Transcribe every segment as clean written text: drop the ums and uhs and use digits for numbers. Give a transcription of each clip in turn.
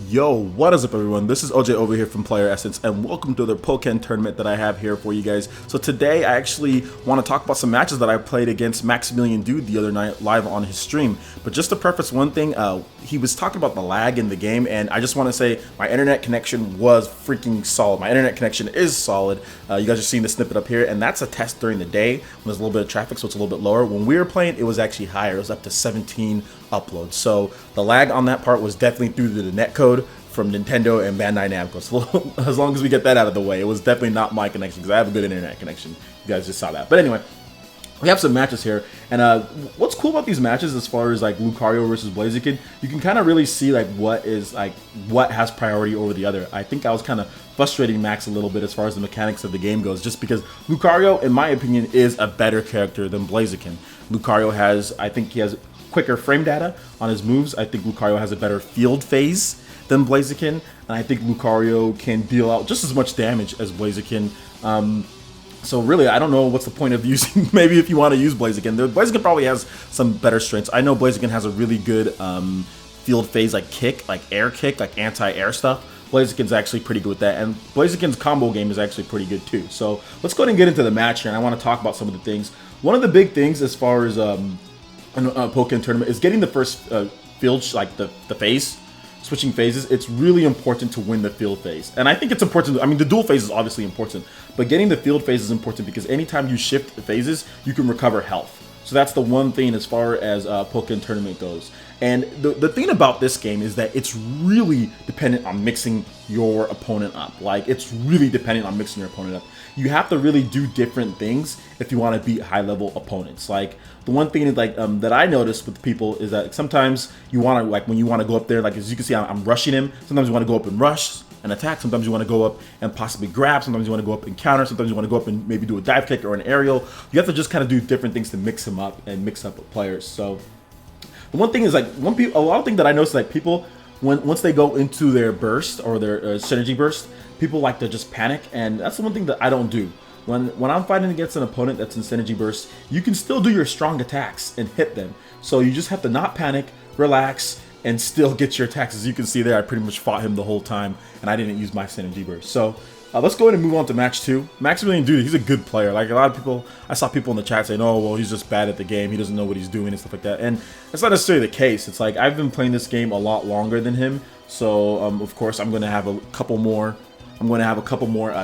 Yo, what is up everyone? This is OJ over here from PlayerEssence and welcome to the Pokken tournament that I have here for you guys. So today I actually want to talk about some matches that I played against Maximilian Dude the other night live on his stream. But just to preface one thing, he was talking about the lag in the game, and I just want to say my internet connection was freaking solid. My internet connection is solid. You guys are seeing the snippet up here, and that's a test during the day when there's a little bit of traffic, so it's a little bit lower. When we were playing, it was actually higher. It was up to 17 uploads. So the lag on that part was definitely through the netcode from Nintendo and Bandai Namco. So as long as we get that out of the way, it was definitely not my connection because I have a good internet connection. You guys just saw that. But anyway, we have some matches here, and what's cool about these matches, as far as like Lucario versus Blaziken, you can kind of really see like what has priority over the other. I think I was kind of frustrating Max a little bit as far as the mechanics of the game goes, just because Lucario, in my opinion, is a better character than Blaziken. Lucario has, I think he has quicker frame data on his moves. I think Lucario has a better field phase than Blaziken, and I think Lucario can deal out just as much damage as Blaziken. So really, I don't know what's the point of using, maybe if you want to use Blaziken. Blaziken probably has some better strengths. I know Blaziken has a really good field phase, like kick, like air kick, like anti-air stuff. Blaziken's actually pretty good with that, and Blaziken's combo game is actually pretty good too. So let's go ahead and get into the match here, and I want to talk about some of the things. One of the big things as far as Pokken tournament is getting the first field, like the phase, switching phases. It's really important to win the field phase, and I think it's important. I mean, the dual phase is obviously important, but getting the field phase is important because anytime you shift the phases, you can recover health. So that's the one thing as far as Pokken tournament goes. And the thing about this game is that it's really dependent on mixing your opponent up. Like, it's really dependent on mixing your opponent up. You have to really do different things if you want to beat high-level opponents. Like, the one thing is, like, that I noticed with people is that sometimes you want to, like, when you want to go up there, like, as you can see, I'm rushing him. Sometimes you want to go up and rush and attack. Sometimes you want to go up and possibly grab. Sometimes you want to go up and counter. Sometimes you want to go up and maybe do a dive kick or an aerial. You have to just kind of do different things to mix him up and mix up with players. So the one thing is, like, a lot of things that I notice, like, people, once they go into their burst or their synergy burst, people like to just panic, and that's the one thing that I don't do. When I'm fighting against an opponent that's in synergy burst, you can still do your strong attacks and hit them. So you just have to not panic, relax, and still get your attacks. As you can see there, I pretty much fought him the whole time, and I didn't use my synergy burst. So let's go ahead and move on to match 2. Maximilian Dude, he's a good player. Like, a lot of people, I saw people in the chat saying, oh, well, he's just bad at the game. He doesn't know what he's doing and stuff like that. And that's not necessarily the case. It's like, I've been playing this game a lot longer than him. So, of course, I'm going to have a couple more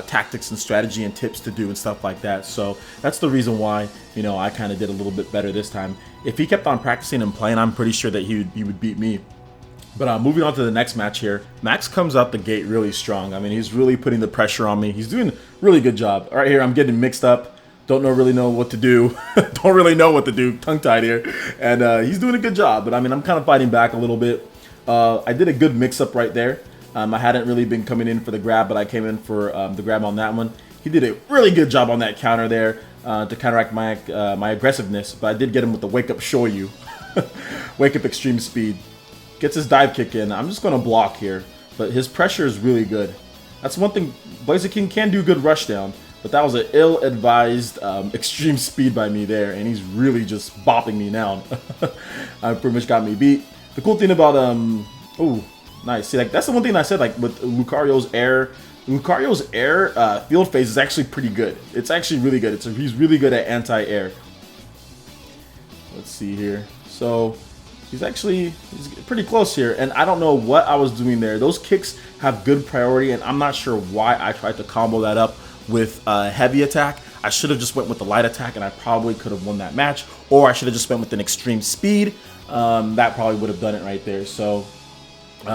tactics and strategy and tips to do and stuff like that. So that's the reason why, you know, I kind of did a little bit better this time. If he kept on practicing and playing, I'm pretty sure that he would beat me. But moving on to the next match here, Max comes out the gate really strong. I mean, he's really putting the pressure on me. He's doing a really good job. All right, here I'm getting mixed up. Don't really know what to do. Don't really know what to do. Tongue-tied here. And he's doing a good job. But I mean, I'm kind of fighting back a little bit. I did a good mix-up right there. I hadn't really been coming in for the grab, but I came in for the grab on that one. He did a really good job on that counter there to counteract my aggressiveness. But I did get him with the wake up Shoyu. Wake up extreme speed. Gets his dive kick in. I'm just going to block here, but his pressure is really good. That's one thing. Blaziken can do good rush down, but that was an ill-advised extreme speed by me there, and he's really just bopping me now. Pretty much got me beat. The cool thing about oh, nice. See, like, that's the one thing I said, like, with Lucario's air field phase is actually pretty good. It's actually really good. He's really good at anti-air. Let's see here. So he's pretty close here, and I don't know what I was doing there. Those kicks have good priority, and I'm not sure why I tried to combo that up with heavy attack. I should have just went with the light attack, and I probably could have won that match, or I should have just went with an extreme speed. That probably would have done it right there. So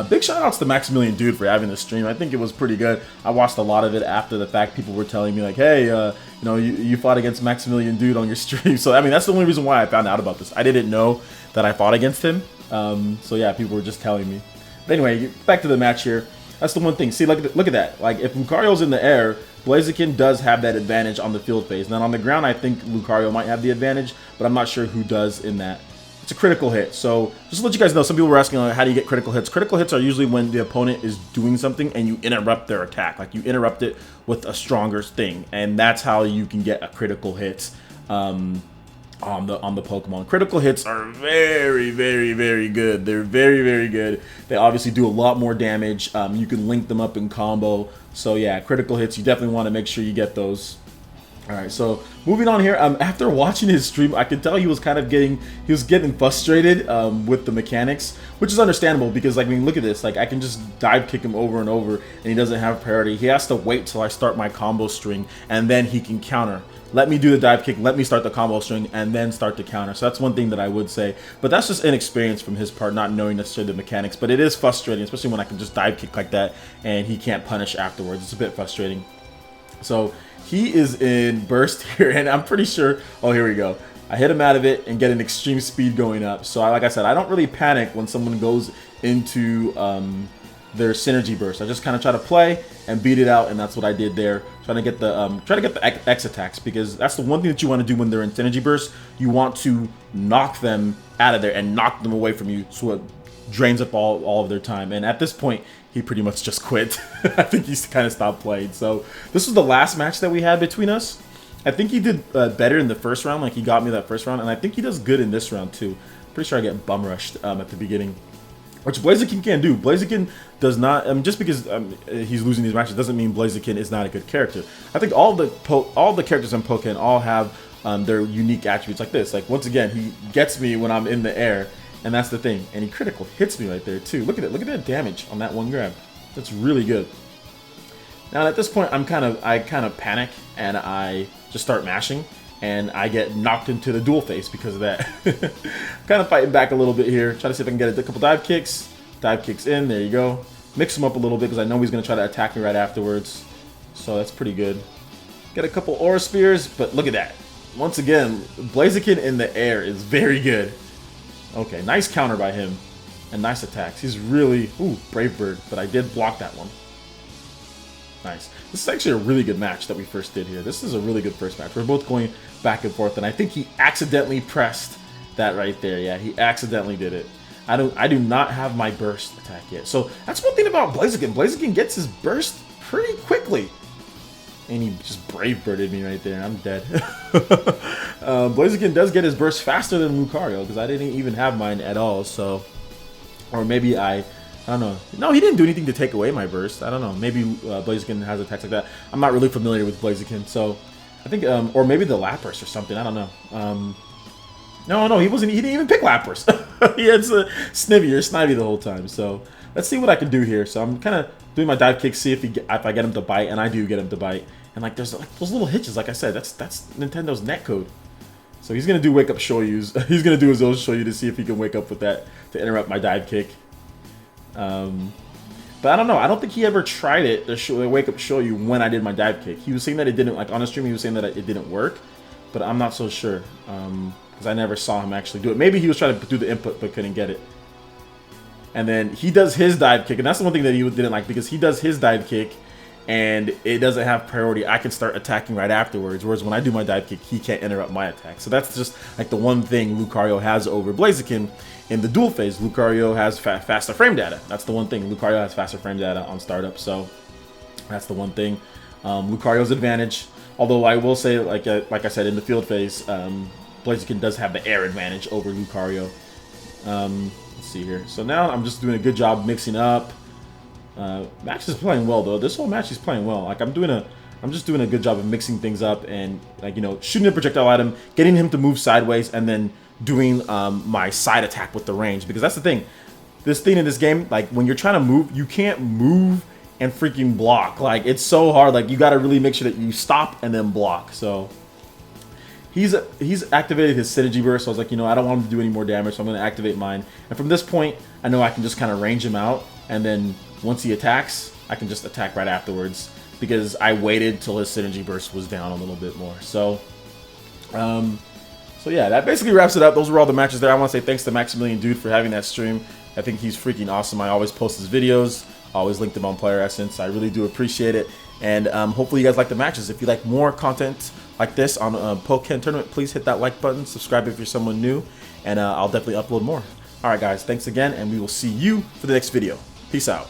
big shout outs to Maximilian Dude for having this stream. I think it was pretty good. I watched a lot of it after the fact. People were telling me like, hey, you know, you fought against Maximilian Dude on your stream. So I mean, that's the only reason why I found out about this. I didn't know that I fought against him. So yeah, people were just telling me. But anyway, back to the match here. That's the one thing. See, look at that. Like, if Lucario's in the air, Blaziken does have that advantage on the field phase. Now on the ground, I think Lucario might have the advantage, but I'm not sure who does in that. It's a critical hit. So just to let you guys know, some people were asking, like, how do you get critical hits? Critical hits are usually when the opponent is doing something and you interrupt their attack. Like, you interrupt it with a stronger thing, and that's how you can get a critical hit. on the Pokemon. Critical hits are very, very, very good. They're very, very good. They obviously do a lot more damage. You can link them up in combo. So yeah, critical hits, you definitely want to make sure you get those. All right, so moving on here. After watching his stream, I could tell he was kind of getting frustrated with the mechanics, which is understandable because, like, I mean, look at this. Like, I can just dive kick him over and over, and he doesn't have priority. He has to wait till I start my combo string, and then he can counter. Let me do the dive kick, let me start the combo string, and then start the counter. So that's one thing that I would say. But that's just inexperience from his part, not knowing necessarily the mechanics. But it is frustrating, especially when I can just dive kick like that, and he can't punish afterwards. It's a bit frustrating. So he is in burst here, and I'm pretty sure, oh, here we go. I hit him out of it and get an extreme speed going up. So like I said, I don't really panic when someone goes into their synergy burst. I just kind of try to play and beat it out, and that's what I did there. Trying to get the X attacks, because that's the one thing that you want to do when they're in synergy burst. You want to knock them out of there and knock them away from you, so it drains up all of their time. And at this point, he pretty much just quit. I think he's kind of stopped playing. So this was the last match that we had between us. I think he did better in the first round. Like, he got me that first round, and I think he does good in this round too. Pretty sure I get bum rushed at the beginning, which Blaziken can do. Blaziken does not. Just because he's losing these matches doesn't mean Blaziken is not a good character. I think all the characters in Pokken all have their unique attributes like this. Like, once again, he gets me when I'm in the air. And that's the thing. And he critical hits me right there too. Look at it. Look at that damage on that one grab. That's really good. Now at this point, I kind of panic and I just start mashing, and I get knocked into the dual face because of that. Kind of fighting back a little bit here. Try to see if I can get a couple dive kicks. Dive kicks in. There you go. Mix him up a little bit because I know he's going to try to attack me right afterwards. So that's pretty good. Get a couple aura spears, but look at that. Once again, Blaziken in the air is very good. Okay, nice counter by him, and nice attacks. He's really, ooh, Brave Bird, but I did block that one. Nice. This is actually a really good match that we first did here. This is a really good first match. We're both going back and forth, and I think he accidentally pressed that right there. Yeah, he accidentally did it. I do not have my burst attack yet. So that's one thing about Blaziken. Blaziken gets his burst pretty quickly. And he just Brave Birded me right there. I'm dead. Blaziken does get his burst faster than Lucario, because I didn't even have mine at all. So, or maybe I don't know. No, he didn't do anything to take away my burst. I don't know. Maybe Blaziken has attacks like that. I'm not really familiar with Blaziken, so I think, or maybe the Lapras or something. I don't know. No, he wasn't. He didn't even pick Lapras. He had Snivy or Snivy the whole time. So let's see what I can do here. So I'm kind of doing my dive kick, see if I get him to bite, and I do get him to bite. And like, there's like those little hitches, like I said, that's Nintendo's net code. So he's gonna do wake up Shoryu's. He's gonna do his own Shoryu to see if he can wake up with that to interrupt my dive kick. But I don't know. I don't think he ever tried it to wake up Shoryu when I did my dive kick. He was saying that it didn't, like on the stream. He was saying that it didn't work, but I'm not so sure because I never saw him actually do it. Maybe he was trying to do the input but couldn't get it. And then he does his dive kick, and that's the one thing that he didn't like, because he does his dive kick and it doesn't have priority. I can start attacking right afterwards, whereas when I do my dive kick, he can't interrupt my attack. So that's just like the one thing Lucario has over Blaziken. In the dual phase, Lucario has faster frame data. That's the one thing. Lucario has faster frame data on startup, so that's the one thing. Lucario's advantage, although I will say, like I said, in the field phase, Blaziken does have the air advantage over Lucario. Let's see here. So now I'm just doing a good job mixing up. Max is playing well though. This whole match he's playing well. Like I'm just doing a good job of mixing things up and, like, you know, shooting a projectile at him, getting him to move sideways, and then doing my side attack with the range. Because that's the thing. This thing in this game, like when you're trying to move, you can't move and freaking block. Like it's so hard. Like you got to really make sure that you stop and then block. So he's activated his synergy burst. So I was like, you know, I don't want him to do any more damage, so I'm going to activate mine. And from this point, I know I can just kind of range him out, and then once he attacks, I can just attack right afterwards, because I waited till his synergy burst was down a little bit more. So, so yeah, that basically wraps it up. Those were all the matches there. I want to say thanks to Maximilian Dude for having that stream. I think he's freaking awesome. I always post his videos. I always link them on PlayerEssence. I really do appreciate it. And hopefully you guys like the matches. If you like more content like this on Pokken Tournament, please hit that like button. Subscribe if you're someone new. And I'll definitely upload more. All right, guys. Thanks again. And we will see you for the next video. Peace out.